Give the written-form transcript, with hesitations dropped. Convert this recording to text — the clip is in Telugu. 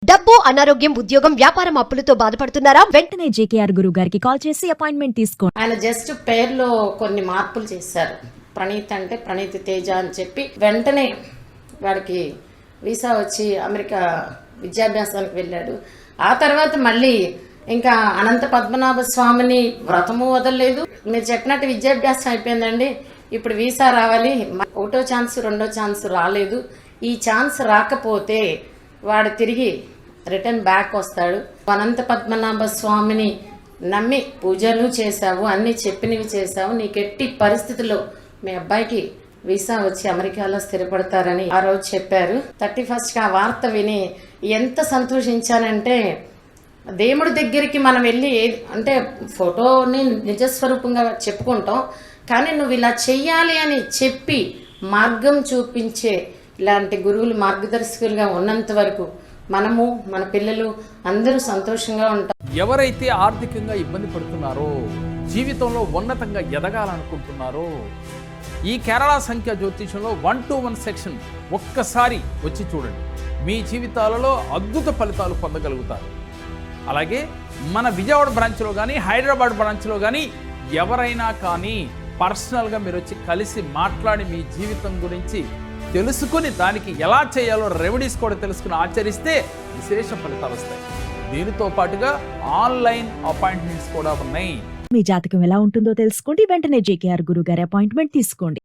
డబ్బు, అనారోగ్యం, ఉద్యోగం, వ్యాపారం అప్పులతో బాధపడుతున్నారా? వెంటనే జేకేఆర్ గురువు గారికి కాల్ చేసి అపాయింట్మెంట్ తీసుకోండి. ఆయన జస్ట్ పేర్లో కొన్ని మార్పులు చేశారు. ప్రణీత్ అంటే ప్రణీత్ తేజ అని చెప్పి వెంటనే వాడికి వీసా వచ్చి అమెరికా విద్యాభ్యాసానికి వెళ్ళాడు. ఆ తర్వాత మళ్ళీ ఇంకా అనంత పద్మనాభ స్వామిని వ్రతము వదలలేదు. మీరు చెప్పినట్టు విద్యాభ్యాసం అయిపోయిందండి, ఇప్పుడు వీసా రావాలి. ఒకటో ఛాన్స్, రెండో ఛాన్స్ రాలేదు. ఈ ఛాన్స్ రాకపోతే వాడు తిరిగి రిటర్న్ బ్యాక్ వస్తాడు. అనంత పద్మనాభ స్వామిని నమ్మి పూజలు చేశావు, అన్ని చెప్పినవి చేశావు, నీకు ఎట్టి పరిస్థితుల్లో మీ అబ్బాయికి వీసా వచ్చి అమెరికాలో స్థిరపడతారని ఆ రోజు చెప్పారు. 31st ఆ వార్త విని ఎంత సంతోషించానంటే, దేవుడి దగ్గరికి మనం వెళ్ళి అంటే ఫోటోని నిజస్వరూపంగా చెప్పుకుంటాం, కానీ నువ్వు ఇలా చెయ్యాలి అని చెప్పి మార్గం చూపించే ఇలాంటి గురువులు మార్గదర్శకులుగా ఉన్నంత వరకు మనము, మన పిల్లలు అందరూ సంతోషంగా ఉంటాం. ఎవరైతే ఆర్థికంగా ఇబ్బంది పడుతున్నారో, జీవితంలో ఉన్నతంగా ఎదగాలనుకుంటున్నారో, ఈ కేరళ సంఖ్య జ్యోతిషంలో 1-to-1 సెక్షన్ ఒక్కసారి వచ్చి చూడండి. మీ జీవితాలలో అద్భుత ఫలితాలు పొందగలుగుతారు. అలాగే మన విజయవాడ బ్రాంచ్లో కానీ, హైదరాబాద్ బ్రాంచ్లో కానీ ఎవరైనా కానీ పర్సనల్గా మీరు వచ్చి కలిసి మాట్లాడి మీ జీవితం గురించి తెలుసుకుని దానికి ఎలా చేయాలో రెమెడీస్ కూడా తెలుసుకుని ఆచరిస్తే విశేష ఫలితాలు వస్తాయి. దీనితో పాటుగా ఆన్లైన్ అపాయింట్మెంట్స్ కూడా ఉన్నాయి. మీ జాతకం ఎలా ఉంటుందో తెలుసుకోండి. వెంటనే జేకేఆర్ గురువు గారి అపాయింట్మెంట్ తీసుకోండి.